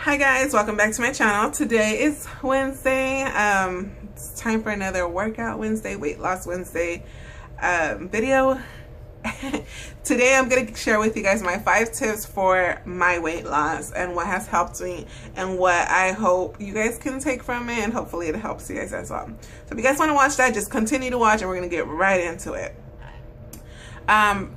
Hi guys, welcome back to my channel. Today is Wednesday. It's time for another workout Wednesday, weight loss Wednesday video. Today I'm going to share with you guys my 5 tips for my weight loss and what has helped me and what I hope you guys can take from it, and hopefully it helps you guys as well. So if you guys want to watch that, just continue to watch and we're going to get right into it.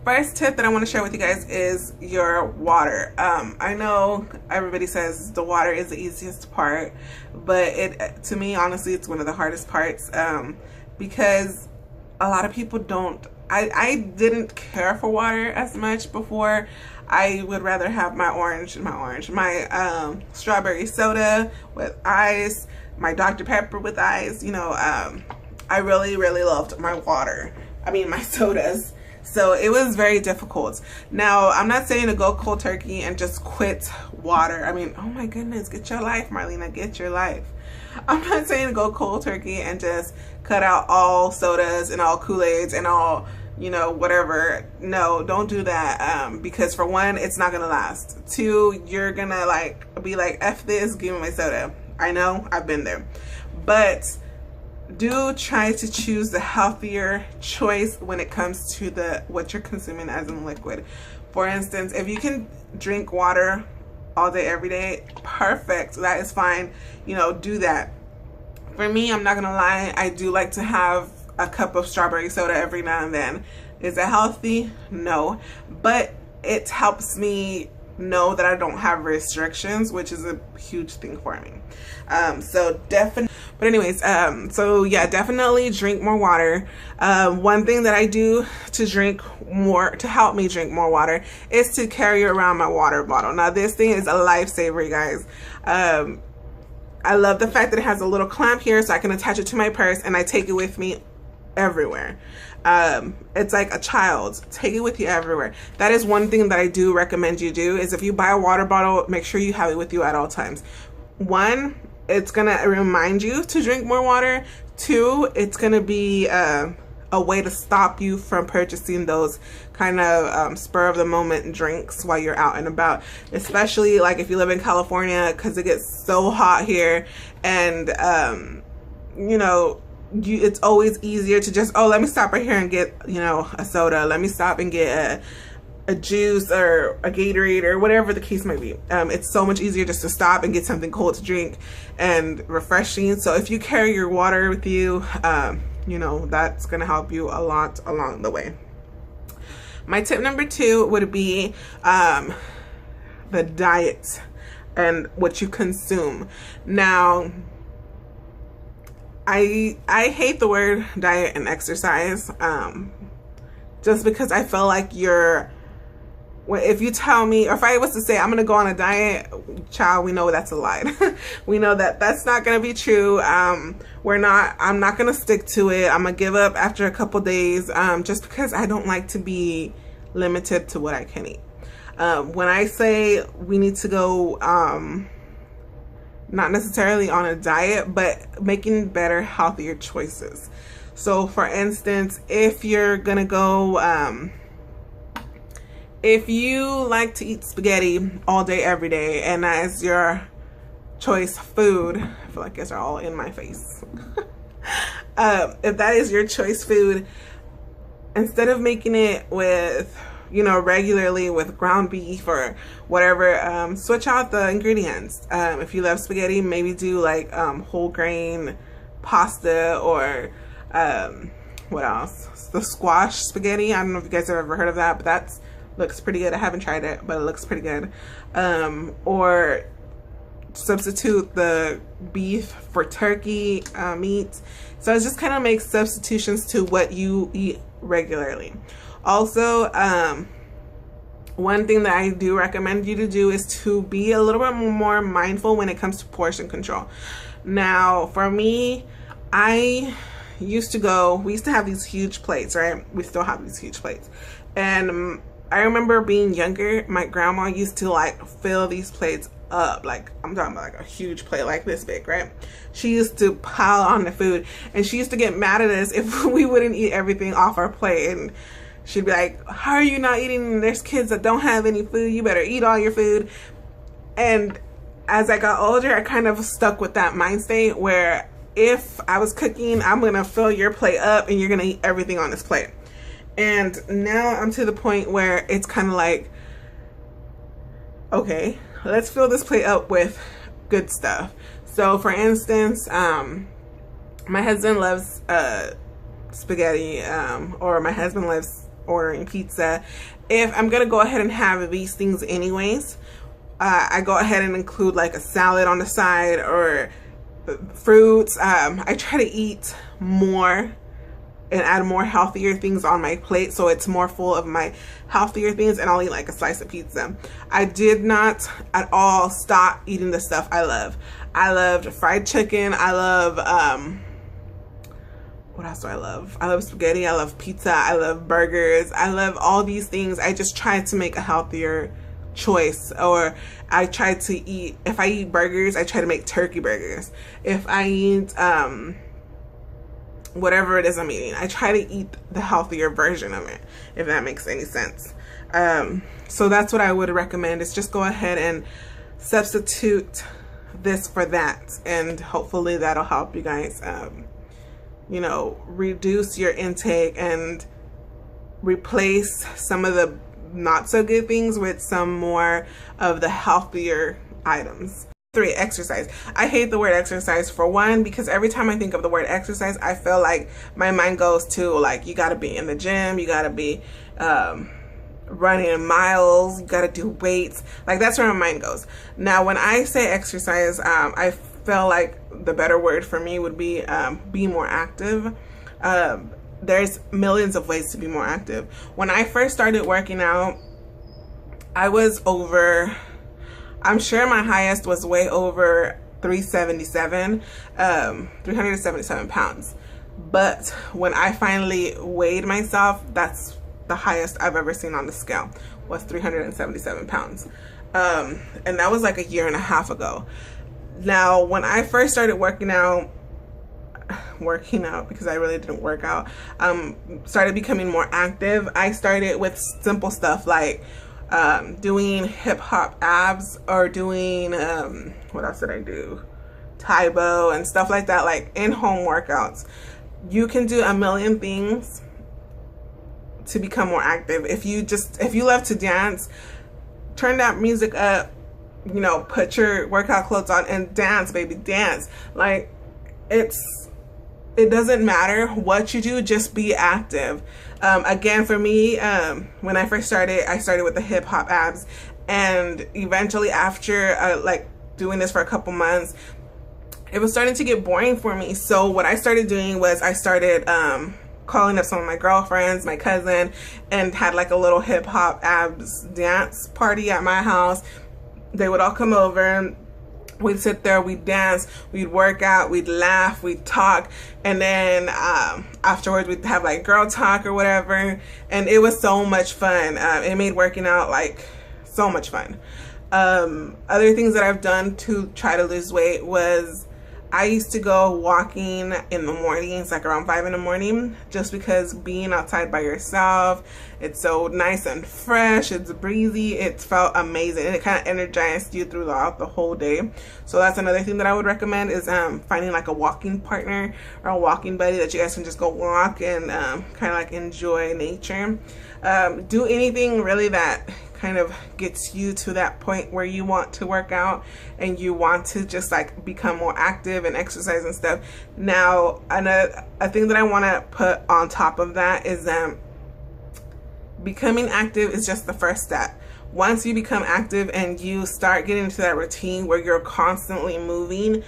First tip that I want to share with you guys is your water. I know everybody says the water is the easiest part, but to me, honestly, it's one of the hardest parts, because a lot of people don't. I didn't care for water as much before. I would rather have my strawberry soda with ice, my Dr. Pepper with ice. You know, I really loved my water. I mean, my sodas. So it was very difficult. Now, I'm not saying to go cold turkey and just quit water. I mean, oh my goodness, get your life, Marlena, get your life. I'm not saying to go cold turkey and just cut out all sodas and all Kool-Aids and all, you know, whatever. No, don't do that, because for one, it's not gonna last. Two, you're gonna be like, F this, give me my soda. I know, I've been there. But do try to choose the healthier choice when it comes to what you're consuming as in liquid. For instance, if you can drink water all day every day, perfect, that is fine. You know, do that. For me, I'm not gonna lie, I do like to have a cup of strawberry soda every now and then. Is it healthy? No, but it helps me know that I don't have restrictions, which is a huge thing for me. So definitely, but anyways, so yeah, definitely drink more water. One thing that I do to help me drink more water is to carry around my water bottle. Now this thing is a lifesaver, you guys. I love the fact that it has a little clamp here so I can attach it to my purse and I take it with me everywhere. It's like a child. Take it with you everywhere. That is one thing that I do recommend you do, is if you buy a water bottle, make sure you have it with you at all times. One, it's gonna remind you to drink more water. Two, it's gonna be a way to stop you from purchasing those kind of spur of the moment drinks while you're out and about, especially like if you live in California, because it gets so hot here, and you know, it's always easier to just, oh, let me stop right here and get, you know, a soda. Let me stop and get a juice or a Gatorade or whatever the case might be. It's so much easier just to stop and get something cold to drink and refreshing. So if you carry your water with you, you know, that's gonna help you a lot along the way. My tip number 2 would be the diet and what you consume. Now, I hate the word diet and exercise, just because I feel like if you tell me, or if I was to say I'm gonna go on a diet, child, we know that's a lie. We know that that's not gonna be true. I'm not gonna stick to it. I'm gonna give up after a couple days, just because I don't like to be limited to what I can eat. When I say we need to go, not necessarily on a diet, but making better, healthier choices. So for instance, if you're gonna go, if you like to eat spaghetti all day, every day, and that is your choice food, I feel like it's all in my face. If that is your choice food, instead of making it with, you know, regularly with ground beef or whatever, switch out the ingredients. If you love spaghetti, maybe do like whole grain pasta, or what else? The squash spaghetti. I don't know if you guys have ever heard of that, but that looks pretty good. I haven't tried it, but it looks pretty good. Or substitute the beef for turkey meat. So it just kind of makes substitutions to what you eat regularly. Also, one thing that I do recommend you to do is to be a little bit more mindful when it comes to portion control. Now, for me, we used to have these huge plates, right? We still have these huge plates. And I remember being younger, my grandma used to like fill these plates up. Like, I'm talking about like a huge plate like this big, right? She used to pile on the food, and she used to get mad at us if we wouldn't eat everything off our plate. And she'd be like, how are you not eating? There's kids that don't have any food. You better eat all your food. And as I got older, I kind of stuck with that mind state where if I was cooking, I'm gonna fill your plate up and you're gonna eat everything on this plate. And now I'm to the point where it's kind of like, okay, let's fill this plate up with good stuff. So for instance, my husband loves spaghetti, or my husband loves ordering pizza. If I'm gonna go ahead and have these things anyways, I go ahead and include like a salad on the side or fruits. I try to eat more and add more healthier things on my plate, so it's more full of my healthier things, and I'll eat like a slice of pizza. I did not at all stop eating the stuff I love. I loved fried chicken. I love what else do I love? I love spaghetti. I love pizza. I love burgers. I love all these things. I just try to make a healthier choice, or I try to eat, if I eat burgers, I try to make turkey burgers. If I eat whatever it is I'm eating, I try to eat the healthier version of it, if that makes any sense. So that's what I would recommend, is just go ahead and substitute this for that, and hopefully that'll help you guys you know, reduce your intake and replace some of the not so good things with some more of the healthier items. 3, exercise. I hate the word exercise, for one, because every time I think of the word exercise, I feel like my mind goes to like, you gotta be in the gym, you gotta be running miles, you gotta do weights. Like, that's where my mind goes. Now when I say exercise, I feel like the better word for me would be more active. There's millions of ways to be more active. When I first started working out, I was over, I'm sure my highest was way over 377 pounds. But when I finally weighed myself, that's the highest I've ever seen on the scale, was 377 pounds. And that was like a year and a half ago. Now, when I first started working out, because I really didn't work out, started becoming more active, I started with simple stuff like doing hip hop abs, or doing what else did I do, Taibo and stuff like that, like in-home workouts. You can do a million things to become more active. If you love to dance, turn that music up, you know, put your workout clothes on and dance, baby, dance. Like, it doesn't matter what you do, just be active. Again, for me, when I first started, I started with the hip hop abs, and eventually after like doing this for a couple months, it was starting to get boring for me. So what I started doing was I started calling up some of my girlfriends, my cousin, and had like a little hip hop abs dance party at my house. They would all come over, and we'd sit there, we'd dance, we'd work out, we'd laugh, we'd talk, and then afterwards we'd have like girl talk or whatever, and it was so much fun. It made working out like so much fun. Other things that I've done to try to lose weight was I used to go walking in the mornings, like around 5 in the morning, just because being outside by yourself, it's so nice and fresh, it's breezy, it felt amazing, and it kind of energized you throughout the whole day. So that's another thing that I would recommend, is finding like a walking partner or a walking buddy that you guys can just go walk and kind of like enjoy nature. Do anything really that kind of gets you to that point where you want to work out and you want to just like become more active and exercise and stuff. Now, a thing that I want to put on top of that is becoming active is just the first step. Once you become active and you start getting into that routine where you're constantly moving,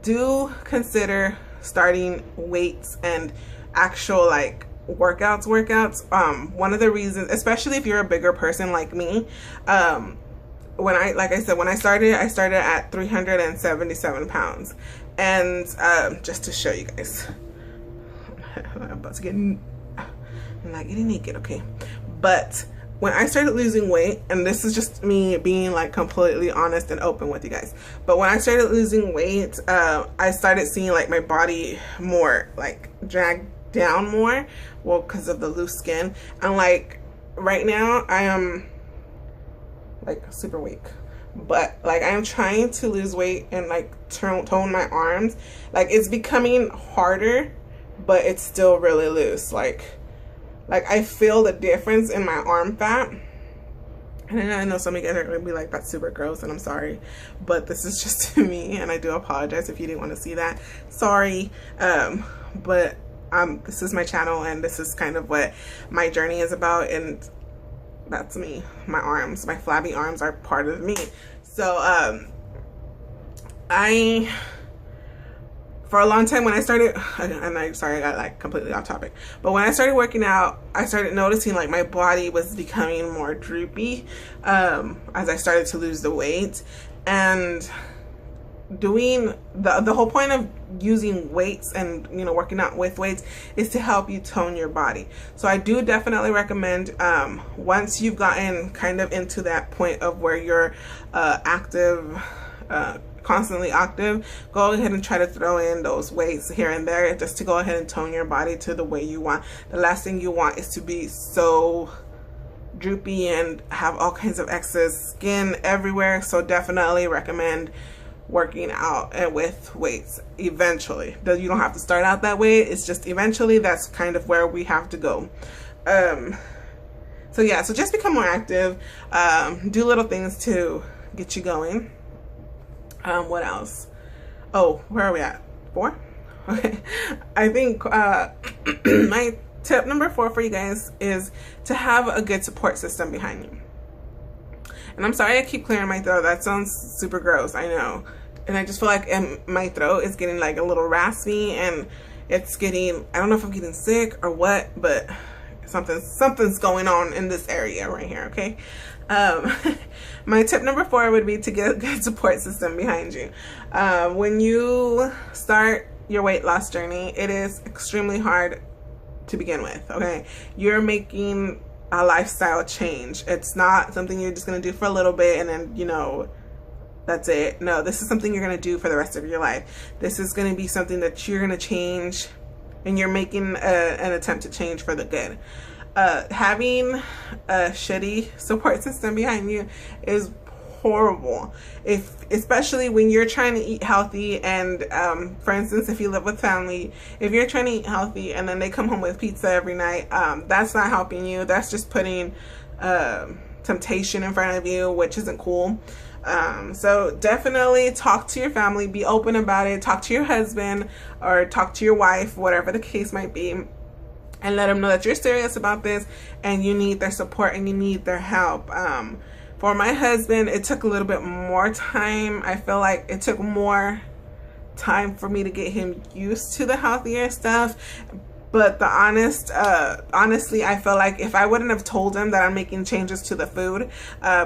do consider starting weights and actual like workouts. One of the reasons, especially if you're a bigger person like me, when I started at 377 pounds, and just to show you guys, I'm about to get, I'm not getting naked, okay? But when I started losing weight, and this is just me being like completely honest and open with you guys, but when I started losing weight, I started seeing like my body more like dragged down more, well, because of the loose skin. And like right now I am like super weak, but like I'm trying to lose weight and like tone my arms. Like it's becoming harder, but it's still really loose. Like I feel the difference in my arm fat. And I know some of you guys are gonna be like, that's super gross, and I'm sorry, but this is just me, and I do apologize if you didn't want to see that. Sorry. But this is my channel, and this is kind of what my journey is about, and that's me. My arms, my flabby arms are part of me. So for a long time when I started, and I'm sorry I got like completely off topic, but when I started working out, I started noticing like my body was becoming more droopy as I started to lose the weight. And doing the whole point of using weights and, you know, working out with weights is to help you tone your body. So I do definitely recommend, once you've gotten kind of into that point of where you're active, constantly active, go ahead and try to throw in those weights here and there just to go ahead and tone your body to the way you want. The last thing you want is to be so droopy and have all kinds of excess skin everywhere. So definitely recommend working out and with weights eventually. You don't have to start out that way, it's just eventually that's kind of where we have to go. So yeah, so just become more active, do little things to get you going. What else? Oh, where are we at? 4? Okay. I think my tip number 4 for you guys is to have a good support system behind you. And I'm sorry I keep clearing my throat. That sounds super gross, I know. And I just feel like my throat is getting like a little raspy, and it's getting, I don't know if I'm getting sick or what, but something's going on in this area right here, okay? My tip number 4 would be to get a good support system behind you. When you start your weight loss journey, it is extremely hard to begin with, okay? You're making a lifestyle change. It's not something you're just gonna do for a little bit and then, you know, that's it. No, this is something you're gonna do for the rest of your life. This is gonna be something that you're gonna change, and you're making an attempt to change for the good. Having a shitty support system behind you is horrible, especially when you're trying to eat healthy. And for instance, if you live with family, if you're trying to eat healthy and then they come home with pizza every night, that's not helping you. That's just putting temptation in front of you, which isn't cool. So definitely talk to your family, be open about it, talk to your husband or talk to your wife, whatever the case might be, and let them know that you're serious about this and you need their support and you need their help. For my husband, it took a little bit more time. I feel like it took more time for me to get him used to the healthier stuff. But honestly, I feel like if I wouldn't have told him that I'm making changes to the food,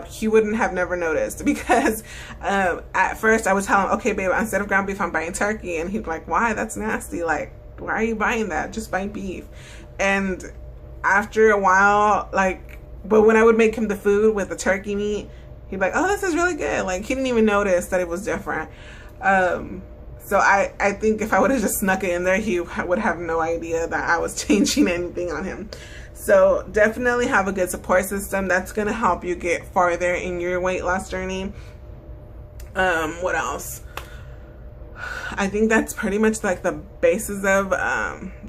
he wouldn't have never noticed. Because at first I would tell him, okay, babe, instead of ground beef, I'm buying turkey. And he'd be like, why? That's nasty. Like, why are you buying that? Just buy beef. And after a while, like, but when I would make him the food with the turkey meat, he'd be like, oh, this is really good. Like, he didn't even notice that it was different. So I think if I would have just snuck it in there, he would have no idea that I was changing anything on him. So definitely have a good support system. That's going to help you get farther in your weight loss journey. What else? I think that's pretty much like the basis of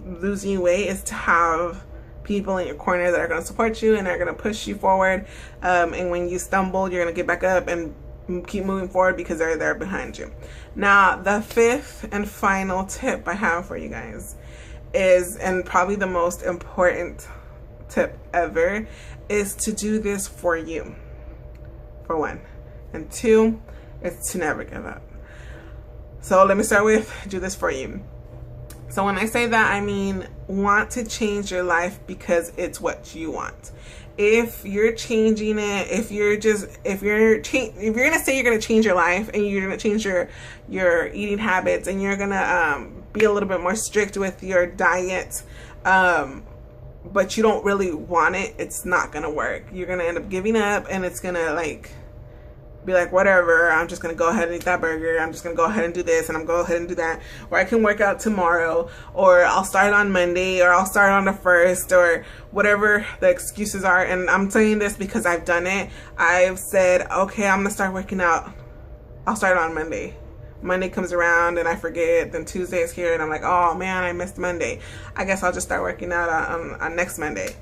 losing weight, is to have people in your corner that are going to support you and are going to push you forward. And when you stumble, you're going to get back up and keep moving forward because they're there behind you. Now, the 5th and final tip I have for you guys is, and probably the most important tip ever, is to do this for you, for 1. And 2, is to never give up. So let me start with do this for you. So when I say that, I mean want to change your life because it's what you want. If you're changing it, if you're gonna say you're gonna change your life and you're gonna change your eating habits and you're gonna be a little bit more strict with your diet, but you don't really want it, it's not gonna work. You're gonna end up giving up, and it's gonna, like, be like, whatever, I'm just gonna go ahead and eat that burger, I'm just gonna go ahead and do this, and I'm gonna go ahead and do that, or I can work out tomorrow, or I'll start on Monday, or I'll start on the 1st, or whatever the excuses are. And I'm saying this because I've done it. I've said, okay, I'm gonna start working out, I'll start on Monday. Monday comes around and I forget, then Tuesday is here and I'm like, oh man, I missed Monday, I guess I'll just start working out on next Monday.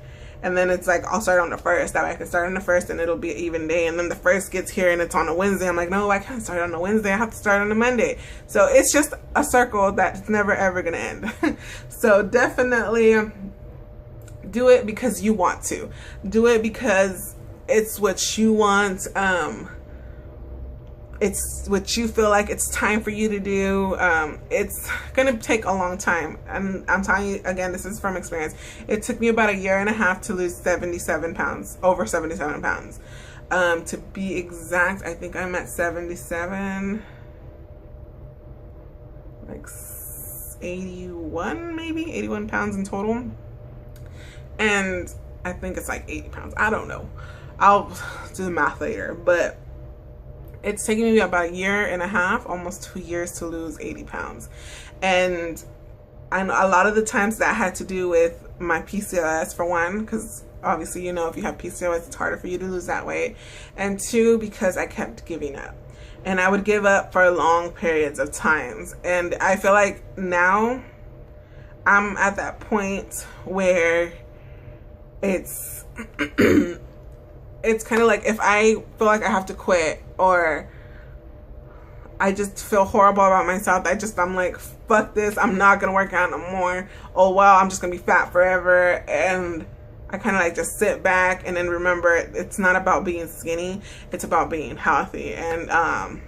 And then it's like, I'll start on the 1st. That way I can start on the 1st and it'll be an even day. And then the 1st gets here and it's on a Wednesday. I'm like, no, I can't start on a Wednesday. I have to start on a Monday. So it's just a circle that's never ever going to end. So definitely do it because you want to. Do it because it's what you want. It's what you feel like it's time for you to do. It's gonna take a long time, and I'm telling you again, this is from experience. It took me about 1.5 years to lose 77 pounds, over 77 pounds. To be exact, I think I'm at 77, like 81, maybe 81 pounds in total. And I think it's like 80 pounds. I don't know. I'll do the math later, but it's taken me about 1.5 years, almost 2 years to lose 80 pounds. And I know a lot of the times that had to do with my PCOS, for one, because obviously, you know, if you have PCOS, it's harder for you to lose that weight. And 2, because I kept giving up. And I would give up for long periods of times. And I feel like now I'm at that point where it's it's kind of like, if I feel like I have to quit, or I just feel horrible about myself, I'm like, fuck this, I'm not gonna work out no more. Oh well, I'm just gonna be fat forever. And I kind of like just sit back and then remember, it's not about being skinny, it's about being healthy. And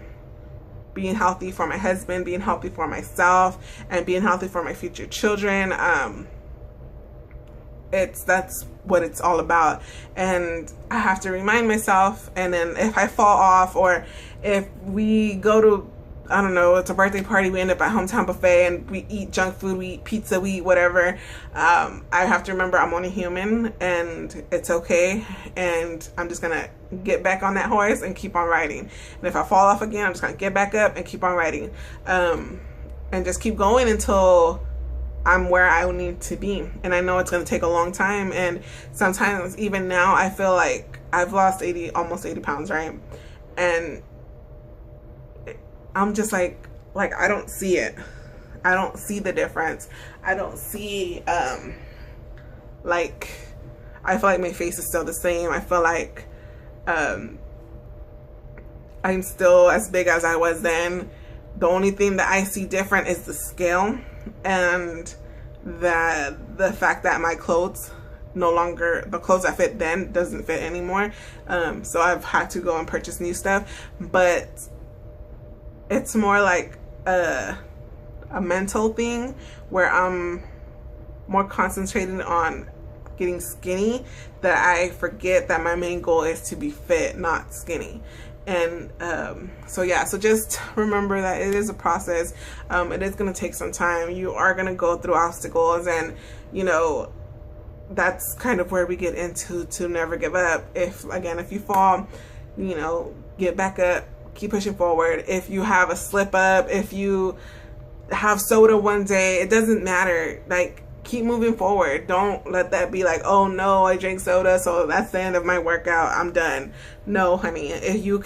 being healthy for my husband, being healthy for myself, and being healthy for my future children. That's what it's all about. And I have to remind myself. And then if I fall off, or if we go to, I don't know, it's a birthday party, we end up at Hometown Buffet and we eat junk food, we eat pizza, we eat whatever, I have to remember I'm only human and it's okay. And I'm just gonna get back on that horse and keep on riding. And if I fall off again, I'm just gonna get back up and keep on riding, and just keep going until I'm where I need to be. And I know it's going to take a long time. And sometimes even now I feel like I've lost almost 80 pounds, right? And I'm just like I don't see it. I don't see the difference. I don't see, like, I feel like my face is still the same. I feel like, I'm still as big as I was then. The only thing that I see different is the scale, and the fact that my clothes the clothes that fit then doesn't fit anymore. So I've had to go and purchase new stuff. But it's more like a mental thing where I'm more concentrated on getting skinny, that I forget that my main goal is to be fit, not skinny. And so yeah, so just remember that it is a process. It is going to take some time. You are going to go through obstacles, and you know, that's kind of where we get into to never give up. If you fall, you know, get back up, keep pushing forward. If you have a slip up, if you have soda one day, it doesn't matter. Like, keep moving forward. Don't let that be like, oh no, I drank soda, so that's the end of my workout, I'm done. No, honey, if you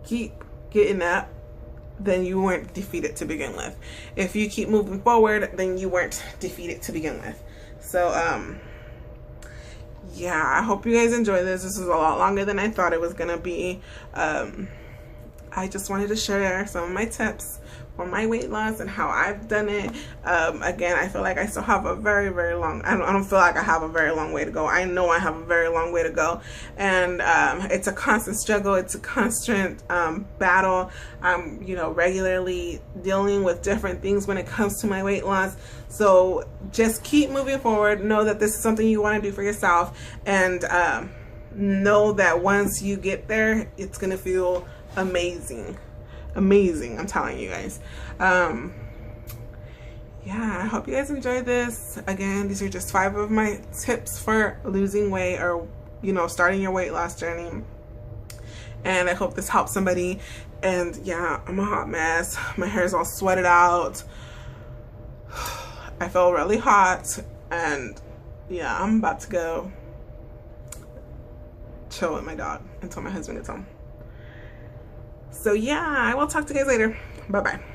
keep getting up, then you weren't defeated to begin with. If you keep moving forward, then you weren't defeated to begin with. So yeah, I hope you guys enjoy this. This is a lot longer than I thought it was gonna be. I just wanted to share some of my tips for my weight loss and how I've done it. Again, I feel like I still have a very, very long, I don't feel like I have a very long way to go. I know I have a very long way to go. And it's a constant struggle. It's a constant battle. I'm, you know, regularly dealing with different things when it comes to my weight loss. So just keep moving forward. Know that this is something you want to do for yourself. And know that once you get there, it's going to feel amazing. I'm telling you guys. yeah, I hope you guys enjoyed this. Again, these are just 5 of my tips for losing weight, or, you know, starting your weight loss journey. And I hope this helps somebody. And yeah, I'm a hot mess. My hair is all sweated out. I feel really hot. And yeah, I'm about to go chill with my dog until my husband gets home. So yeah, I will talk to you guys later. Bye-bye.